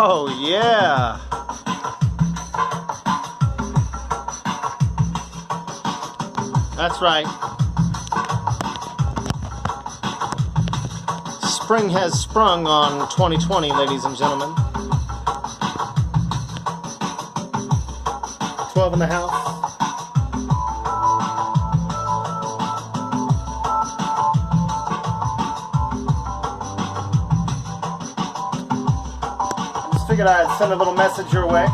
Oh yeah. That's right. Spring has sprung on 2020, ladies and gentlemen. 12 in the house. Figured I'd send a little message your way.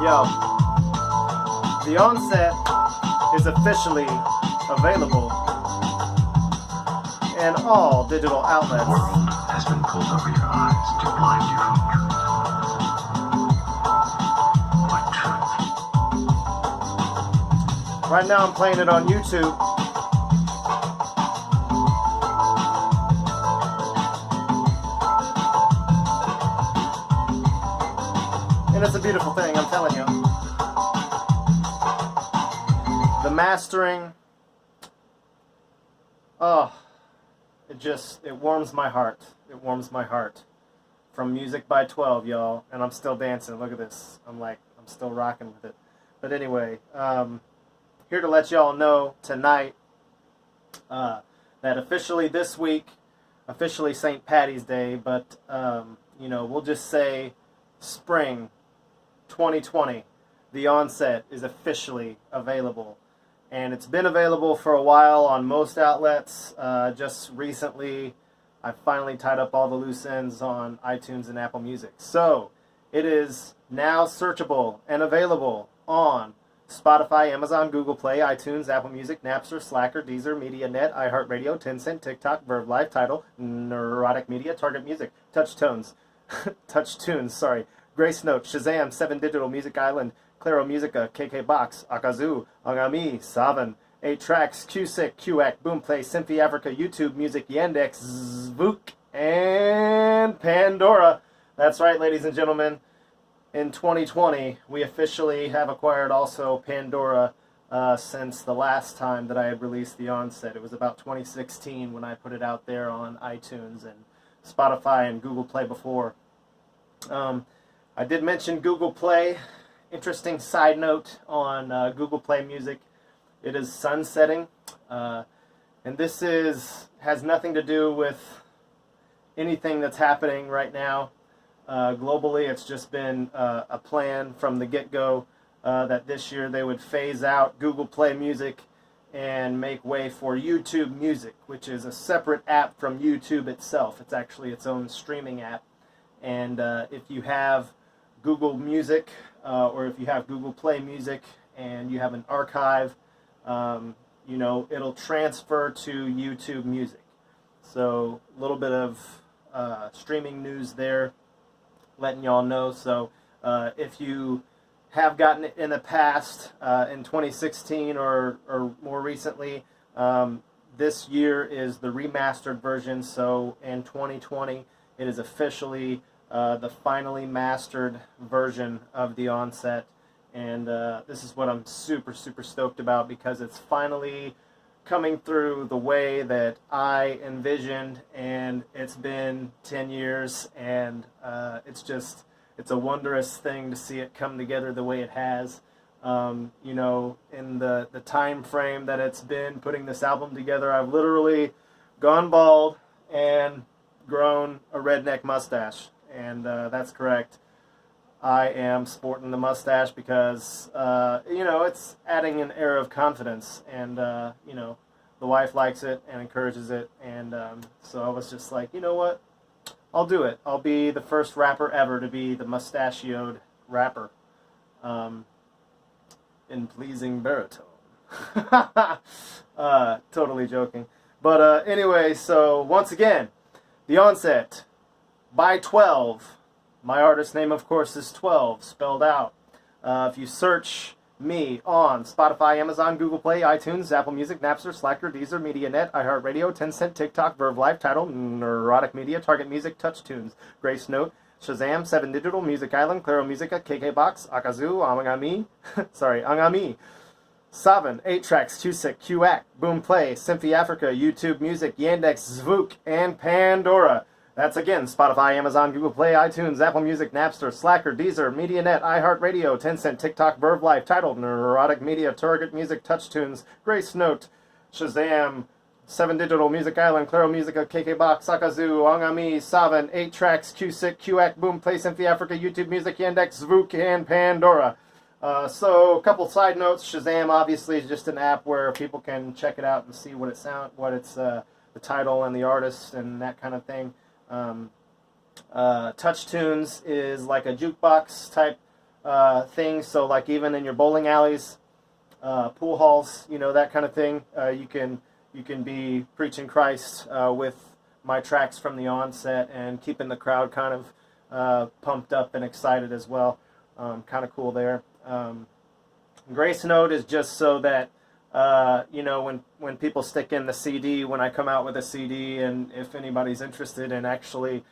Yo, the Onset is officially available in all digital outlets. The world has been pulled over your eyes to blind you from truth. What truth? Right now I'm playing it on YouTube. And it's a beautiful thing, I'm telling you. The mastering, oh, it warms my heart. It warms my heart. From Music by 12, y'all. And I'm still dancing. Look at this. I'm still rocking with it. But anyway, here to let y'all know tonight that officially this week, officially St. Patty's Day, but, you know, we'll just say Spring 2020, the Onset is officially available. And it's been available for a while on most outlets. Just recently, I finally tied up all the loose ends on iTunes and Apple Music. So, it is now searchable and available on Spotify, Amazon, Google Play, iTunes, Apple Music, Napster, Slacker, Deezer, MediaNet, iHeartRadio, Tencent, TikTok, Verve Live, Tidal, Neurotic Media, Target Music, TouchTunes, Grace Note, Shazam, 7 Digital, Music Island, Claro Musica, KK Box, Akazu, Angami, Savan, 8 Tracks, QSIC, QAC, Boomplay, Symphy Africa, YouTube Music, Yandex, Zvook, and Pandora. That's right, ladies and gentlemen. In 2020, we officially have acquired also Pandora since the last time that I had released the Onset. It was about 2016 when I put it out there on iTunes and Spotify and Google Play before. I did mention Google Play. Interesting side note on Google Play Music. It is sunsetting, and this has nothing to do with anything that's happening right now. Globally, it's just been a plan from the get-go that this year they would phase out Google Play Music and make way for YouTube Music, which is a separate app from YouTube itself. It's actually its own streaming app. And if you have Google Music, or if you have Google Play Music and you have an archive, you know, it'll transfer to YouTube Music. So a little bit of streaming news there, letting y'all know. So if you have gotten it in the past, in 2016 or more recently, this year is the remastered version. So in 2020, it is officially the finally mastered version of the Onset, and this is what I'm super stoked about, because it's finally coming through the way that I envisioned, and it's been 10 years, and it's a wondrous thing to see it come together the way it has. You know, in the time frame that it's been putting this album together, I've literally gone bald and grown a redneck mustache. And that's correct. I am sporting the mustache because, you know, it's adding an air of confidence. And, you know, the wife likes it and encourages it. And so I was just like, you know what? I'll do it. I'll be the first rapper ever to be the mustachioed rapper. In pleasing baritone. Totally joking. But anyway, so once again, the Onset by 12. My artist name, of course, is 12, spelled out. If you search me on Spotify, Amazon, Google Play, iTunes, Apple Music, Napster, Slacker, Deezer, MediaNet, iHeartRadio, Tencent, TikTok, Verve Live, Tidal, Neurotic Media, Target Music, TouchTunes, Grace Note, Shazam, 7 Digital, Music Island, Claro Musica, KKBox, Akazu, Angami, Angami, 7, 8 Tracks, Cusick, QAC, Boomplay, Symphy Africa, YouTube Music, Yandex, Zvook, and Pandora. That's again Spotify, Amazon, Google Play, iTunes, Apple Music, Napster, Slacker, Deezer, MediaNet, iHeartRadio, Tencent, TikTok, Verve Live, Tidal, Neurotic Media, Target Music, TouchTunes, Grace Note, Shazam, 7 Digital, Music Island, Claro Musica, KKBox, Akazu, Angami, 7, 8 Tracks, QSIC, QAC, Boomplay, Symphy Africa, YouTube Music, Yandex, Zvook, and Pandora. So a couple side notes. Shazam obviously is just an app where people can check it out and see what it's the title and the artist and that kind of thing. TouchTunes is like a jukebox type thing. So like even in your bowling alleys, pool halls, that kind of thing, you can be preaching Christ with my tracks from the onset and keeping the crowd kind of pumped up and excited as well. Kind of cool there. Grace Note is just so that when people stick in the CD, when I come out with a CD, and if anybody's interested in actually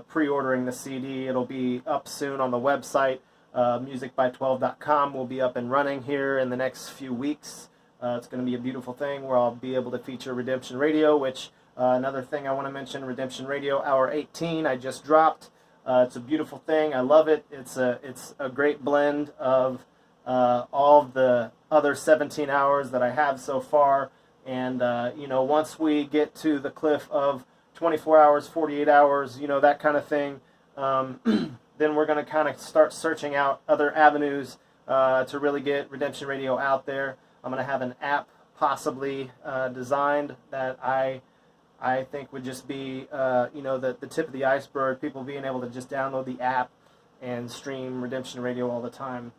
pre-ordering the CD, it'll be up soon on the website. musicby12.com will be up and running here in the next few weeks. It's going to be a beautiful thing where I'll be able to feature Redemption Radio, which another thing I want to mention, Redemption Radio Hour 18 I just dropped. It's a beautiful thing. I love it. It's a great blend of all of the other 17 hours that I have so far. And, once we get to the cliff of 24 hours, 48 hours, that kind of thing, then we're going to kind of start searching out other avenues to really get Redemption Radio out there. I'm going to have an app possibly designed that I think would just be, the tip of the iceberg, people being able to just download the app and stream Redemption Radio all the time.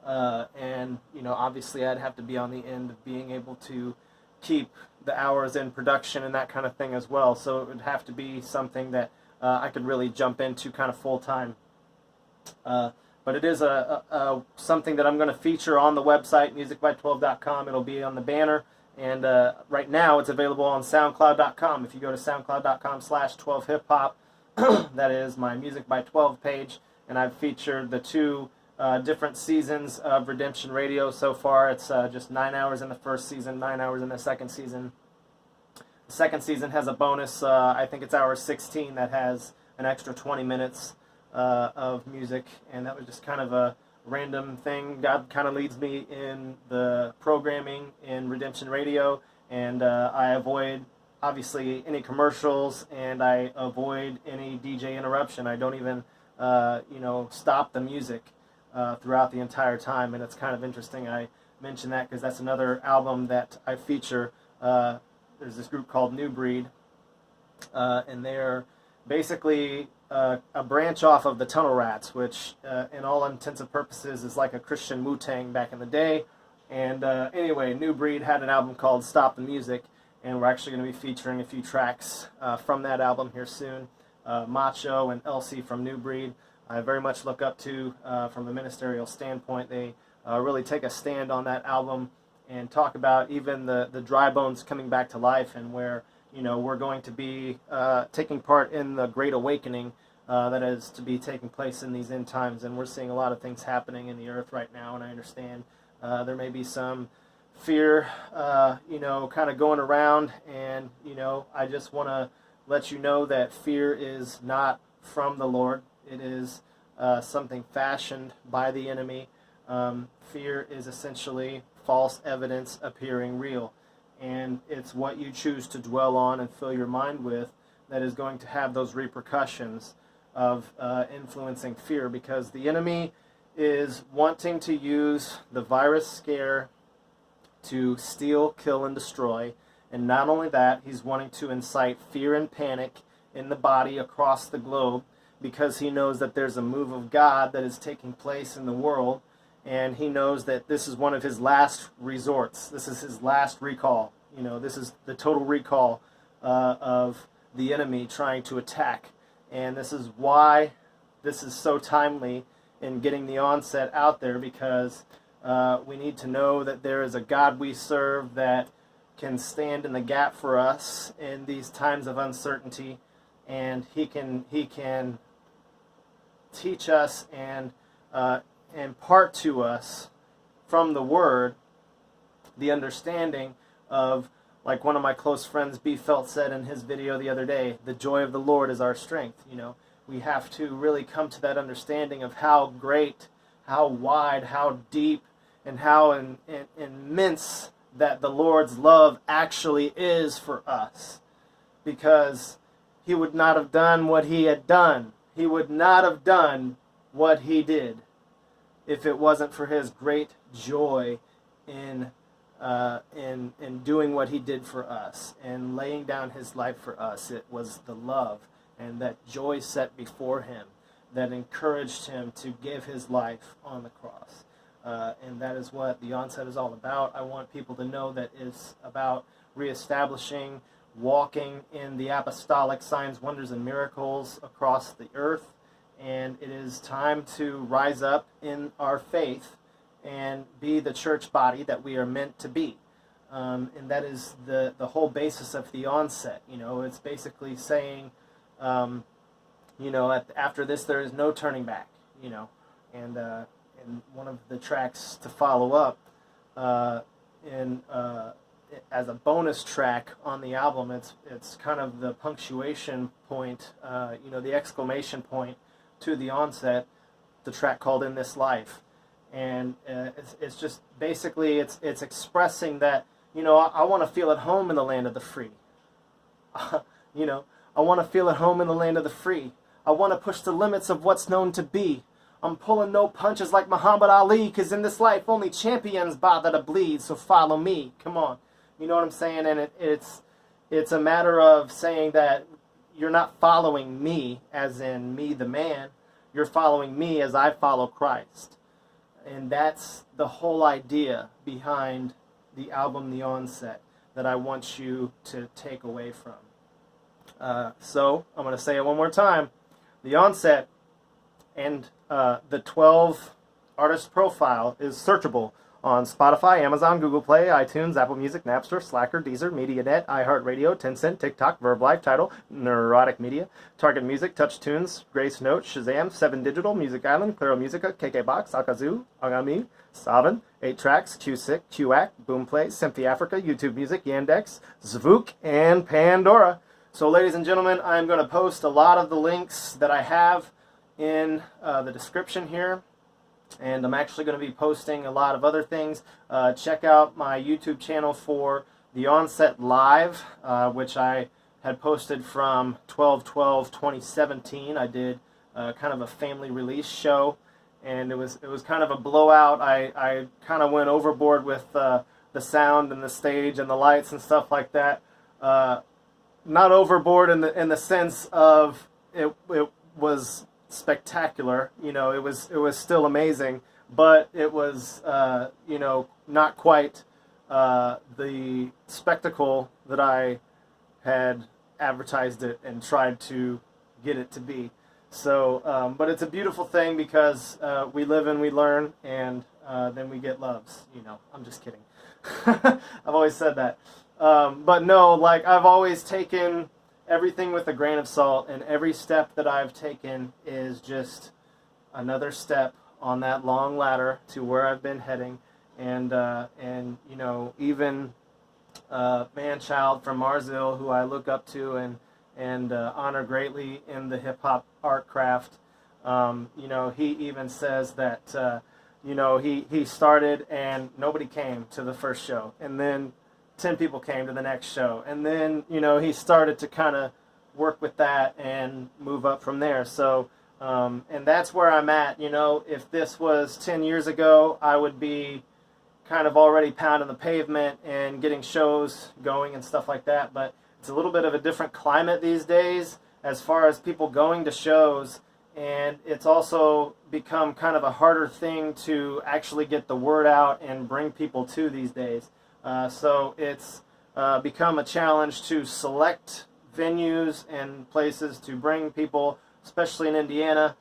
And obviously I'd have to be on the end of being able to keep the hours in production and that kind of thing as well. So it would have to be something that I could really jump into kind of full time. But it is something that I'm going to feature on the website, musicby12.com. It'll be on the banner. And right now it's available on SoundCloud.com. If you go to SoundCloud.com/12hiphop, that is my Music by 12 page. And I've featured the 2 different seasons of Redemption Radio so far. It's just 9 hours in the first season, 9 hours in the second season. The second season has a bonus, I think it's hour 16, that has an extra 20 minutes of music. And that was just kind of a random thing. God kind of leads me in the programming in Redemption Radio, and I avoid obviously any commercials, and I avoid any DJ interruption. I don't even stop the music throughout the entire time, and it's kind of interesting I mention that because that's another album that I feature. There's this group called New Breed, and they're basically a branch off of the Tunnel Rats, which in all intents and purposes is like a Christian Wu-Tang back in the day. And anyway, New Breed had an album called Stop the Music, and we're actually going to be featuring a few tracks from that album here soon. Macho and Elsie from New Breed, I very much look up to from a ministerial standpoint. They really take a stand on that album and talk about even the dry bones coming back to life, and where we're going to be taking part in the Great Awakening that is to be taking place in these end times. And we're seeing a lot of things happening in the earth right now, and I understand there may be some fear, kind of going around, and, I just want to let you know that fear is not from the Lord. It is something fashioned by the enemy. Fear is essentially false evidence appearing real. And it's what you choose to dwell on and fill your mind with that is going to have those repercussions of influencing fear, because the enemy is wanting to use the virus scare to steal, kill, and destroy. And not only that, he's wanting to incite fear and panic in the body across the globe, because he knows that there's a move of God that is taking place in the world. And he knows that this is one of his last resorts. This is his last recall. This is the total recall of the enemy trying to attack. And this is why this is so timely in getting the onset out there, because We need to know that there is a God we serve that can stand in the gap for us in these times of uncertainty, and He can teach us and impart to us from the Word the understanding of, like one of my close friends, B. Felt, said in his video the other day, the joy of the Lord is our strength. You know, we have to really come to that understanding of how great, how wide, how deep, and how immense that the Lord's love actually is for us. Because He would not have done what He had done. He would not have done what He did if it wasn't for His great joy in doing what He did for us and laying down His life for us. It was the love and that joy set before Him that encouraged Him to give His life on the cross. And that is what the Onset is all about. I want people to know that it's about reestablishing, walking in the apostolic signs, wonders, and miracles across the earth. And it is time to rise up in our faith and be the church body that we are meant to be. And that is the whole basis of the Onset. You know, it's basically saying, you know, after this there is no turning back. You know, and one of the tracks to follow up as a bonus track on the album, it's kind of the punctuation point, you know, the exclamation point to the Onset, the track called "In This Life." And it's just basically it's expressing that, you know, I want to feel at home in the land of the free. You know, I want to feel at home in the land of the free. I want to push the limits of what's known to be. I'm pulling no punches like Muhammad Ali, because in this life only champions bother to bleed, so follow me. Come on. You know what I'm saying? And it's a matter of saying that you're not following me as in me the man. You're following me as I follow Christ. And that's the whole idea behind the album The Onset that I want you to take away from. So I'm going to say it one more time. The Onset and the 12 artist profile is searchable on Spotify, Amazon, Google Play, iTunes, Apple Music, Napster, Slacker, Deezer, MediaNet, iHeartRadio, Tencent, TikTok, Verb Life, Tidal, Neurotic Media, Target Music, Touch Tunes, Grace Note, Shazam, 7 Digital, Music Island, Claro Musica, KKBox, Akazu, Agami, Savan, 8 Tracks, QSIC, QAC, Boomplay, Symphy Africa, YouTube Music, Yandex, Zvook, and Pandora. So ladies and gentlemen, I'm going to post a lot of the links that I have in the description here. And I'm actually going to be posting a lot of other things. Check out my YouTube channel for the Onset Live, which I had posted from 12/12/2017. I did kind of a family release show, and it was kind of a blowout. I kind of went overboard with the sound and the stage and the lights and stuff like that. Not overboard in the sense of it was spectacular, you know, it was still amazing, but it was you know, not quite the spectacle that I had advertised it and tried to get it to be. So but it's a beautiful thing because we live and we learn, and then we get loves, you know. I'm just kidding. I've always said that, but no, like, I've always taken everything with a grain of salt, and every step that I've taken is just another step on that long ladder to where I've been heading. And you know, even Manchild from Marsville, who I look up to and honor greatly in the hip hop art craft, you know, he even says that you know, he started and nobody came to the first show, and then 10 people came to the next show, and then, you know, he started to kind of work with that and move up from there. So and that's where I'm at. You know, if this was 10 years ago, I would be kind of already pounding the pavement and getting shows going and stuff like that, but it's a little bit of a different climate these days as far as people going to shows, and it's also become kind of a harder thing to actually get the word out and bring people to these days. So it's become a challenge to select venues and places to bring people, especially in Indiana.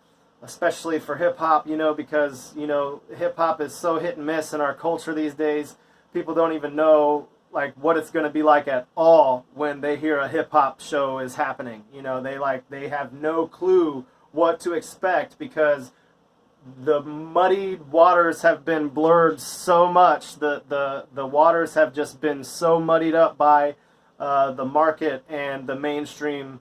especially for hip hop, you know, because, you know, hip hop is so hit and miss in our culture these days. People don't even know like what it's going to be like at all when they hear a hip hop show is happening. You know, they have no clue what to expect because the muddied waters have been blurred so much. The waters have just been so muddied up by the market and the mainstream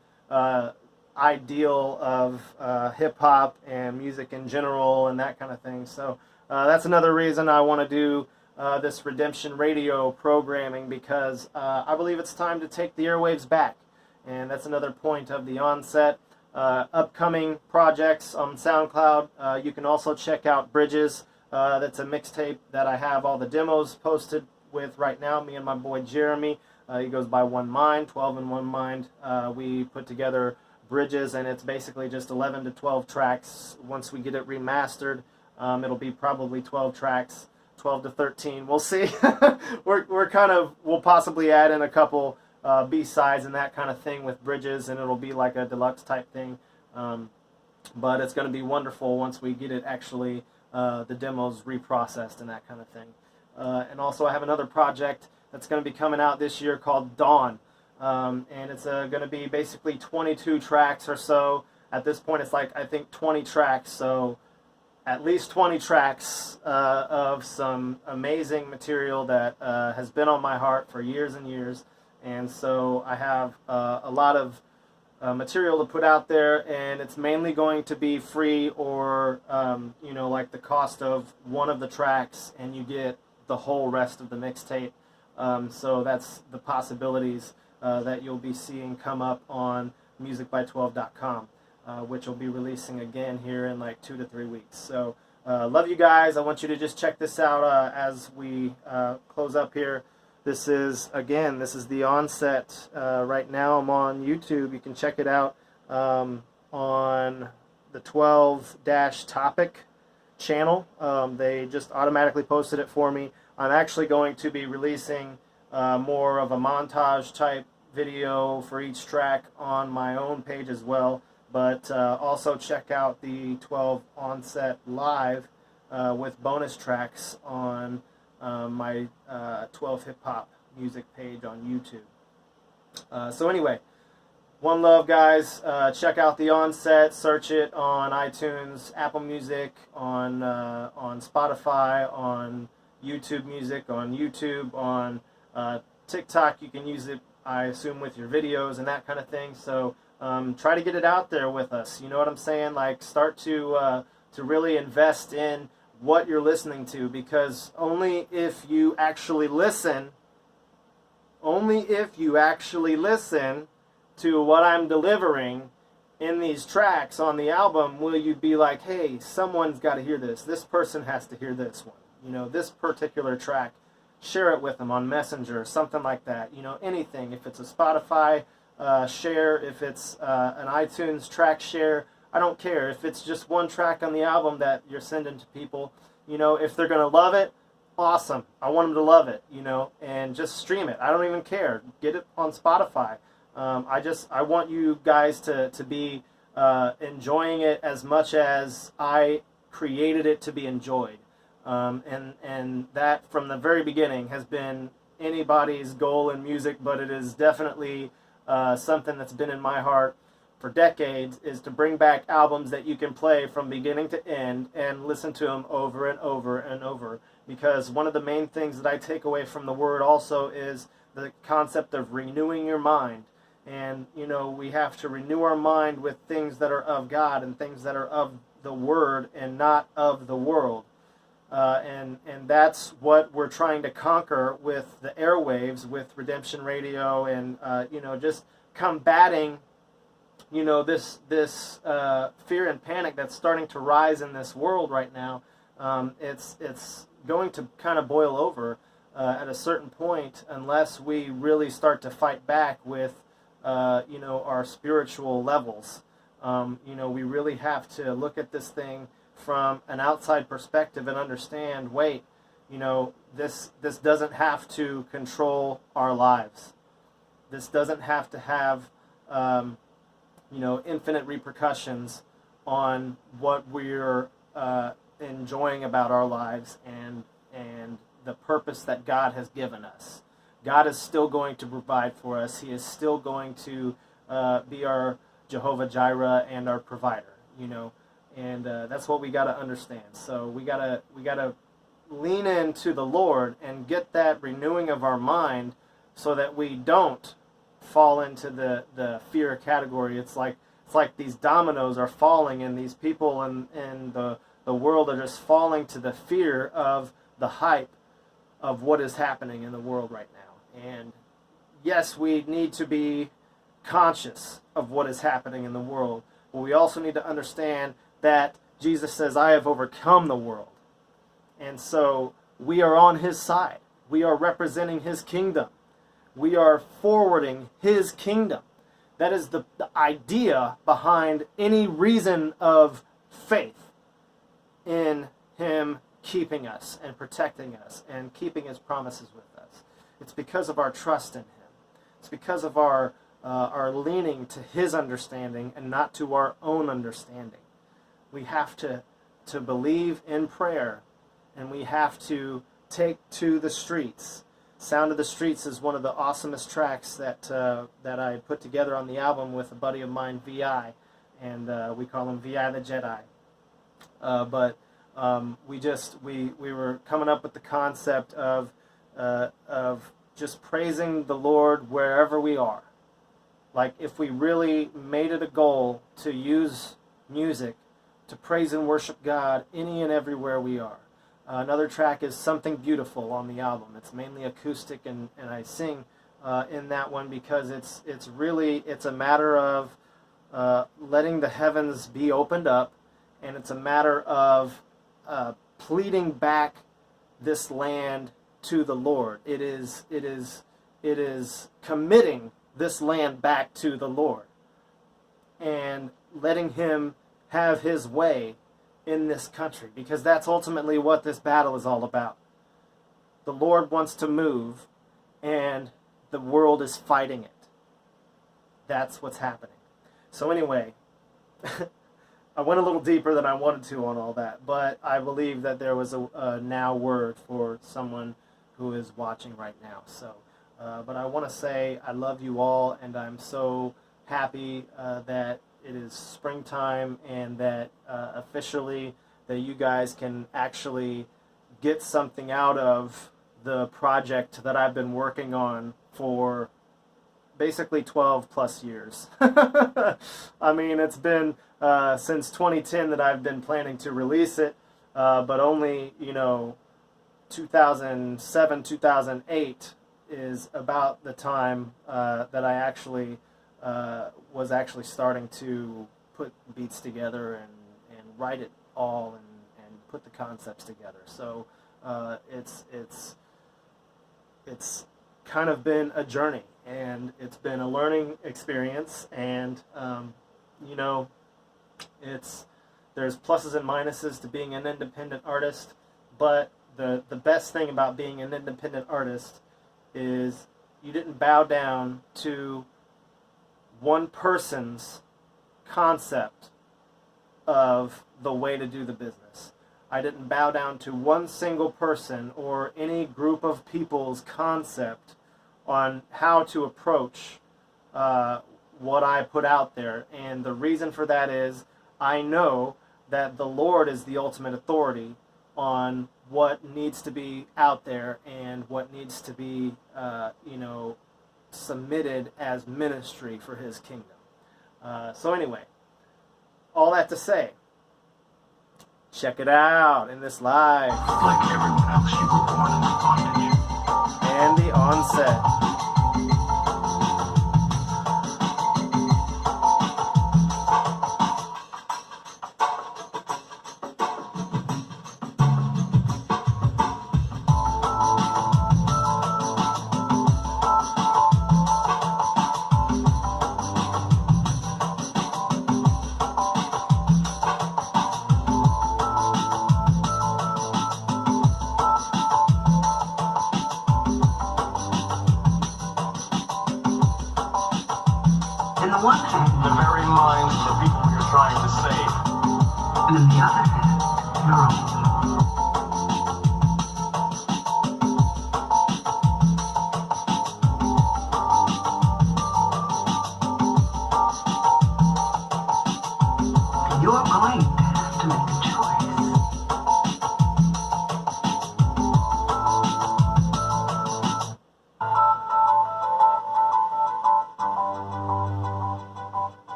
ideal of hip hop and music in general and that kind of thing. So that's another reason I want to do this Redemption Radio programming, because I believe it's time to take the airwaves back. And that's another point of the Onset. Upcoming projects on SoundCloud. You can also check out Bridges. That's a mixtape that I have all the demos posted with right now, me and my boy Jeremy. He goes by One Mind, 12 in One Mind. We put together Bridges, and it's basically just 11 to 12 tracks. Once we get it remastered, it'll be probably 12 tracks, 12 to 13. We'll see. We'll possibly add in a couple B-sides and that kind of thing with Bridges, and it'll be like a deluxe type thing. But it's going to be wonderful once we get it actually, the demos reprocessed and that kind of thing. And also I have another project that's going to be coming out this year called Dawn. And it's going to be basically 22 tracks or so. At this point it's like, I think 20 tracks, so at least 20 tracks of some amazing material that has been on my heart for years and years. And so I have a lot of material to put out there, and it's mainly going to be free or, you know, like the cost of one of the tracks, and you get the whole rest of the mixtape. So that's the possibilities that you'll be seeing come up on musicby12.com, which will be releasing again here in like 2 to 3 weeks. So love you guys. I want you to just check this out as we close up here. This is the Onset. Right now I'm on YouTube. You can check it out on the 12-topic channel. They just automatically posted it for me. I'm actually going to be releasing more of a montage type video for each track on my own page as well. But also check out the 12 Onset Live with bonus tracks on my 12hiphop music page on YouTube. So anyway, one love, guys. Check out the Onset. Search it on iTunes, Apple Music, on Spotify, on YouTube Music, on YouTube, on TikTok. You can use it, I assume, with your videos and that kind of thing. So try to get it out there with us. You know what I'm saying? Like, start to really invest in what you're listening to, because only if you actually listen to what I'm delivering in these tracks on the album will you be like, hey, someone's got to hear this. This person has to hear this one. You know, this particular track. Share it with them on Messenger, something like that. You know, anything. If it's a Spotify share, if it's an iTunes track share, I don't care. If it's just one track on the album that you're sending to people, you know, if they're going to love it, awesome. I want them to love it, you know, and just stream it. I don't even care. Get it on Spotify. I want you guys to be enjoying it as much as I created it to be enjoyed. And that from the very beginning has been anybody's goal in music, but it is definitely something that's been in my heart for decades, is to bring back albums that you can play from beginning to end and listen to them over and over and over. Because one of the main things that I take away from the word also is the concept of renewing your mind. And, you know, we have to renew our mind with things that are of God and things that are of the Word and not of the world. And that's what we're trying to conquer with the airwaves, with Redemption Radio, and, you know, just combating, you know, this fear and panic that's starting to rise in this world right now. It's going to kind of boil over at a certain point unless we really start to fight back with, you know, our spiritual levels. You know, we really have to look at this thing from an outside perspective and understand, wait, you know, this doesn't have to control our lives. This doesn't have to have, you know, infinite repercussions on what we're enjoying about our lives and the purpose that God has given us. God is still going to provide for us. He is still going to be our Jehovah Jireh and our provider, you know, and that's what we got to understand. So we gotta lean into the Lord and get that renewing of our mind, so that we don't fall into the fear category. It's like these dominoes are falling, and these people in the world are just falling to the fear of the hype of what is happening in the world right now. And yes, we need to be conscious of what is happening in the world, but we also need to understand that Jesus says, I have overcome the world. And so we are on his side. We are representing his kingdom. We are forwarding his kingdom. That is the idea behind any reason of faith in him keeping us and protecting us and keeping his promises with us. It's because of our trust in him. It's because of our leaning to his understanding and not to our own understanding. We have to believe in prayer, and we have to take to the streets. Sound of the Streets is one of the awesomest tracks that I put together on the album with a buddy of mine, VI, and we call him VI the Jedi. But we were coming up with the concept of just praising the Lord wherever we are. Like, if we really made it a goal to use music to praise and worship God any and everywhere we are. Another track is Something Beautiful on the album. It's mainly acoustic, and I sing in that one because it's a matter of letting the heavens be opened up, and it's a matter of pleading back this land to the Lord. It is committing this land back to the Lord and letting him have his way in this country, because that's ultimately what this battle is all about. The Lord wants to move, and the world is fighting it. That's what's happening. So anyway, I went a little deeper than I wanted to on all that, but I believe that there was a now word for someone who is watching right now. So, but I want to say I love you all, and I'm so happy that it is springtime, and that officially that you guys can actually get something out of the project that I've been working on for basically 12 plus years. I mean, it's been since 2010 that I've been planning to release it, but only, 2007, 2008 is about the time that I actually was actually starting to put beats together and write it all and put the concepts together. So it's kind of been a journey, and it's been a learning experience, and there's pluses and minuses to being an independent artist, but the best thing about being an independent artist is you didn't bow down to one person's concept of the way to do the business. I didn't bow down to one single person or any group of people's concept on how to approach what I put out there. And the reason for that is I know that the Lord is the ultimate authority on what needs to be out there and what needs to be, submitted as ministry for his kingdom. So anyway, all that to say, check it out in this live. Like everyone else, you were born into bondage. And the Onset. one and the other.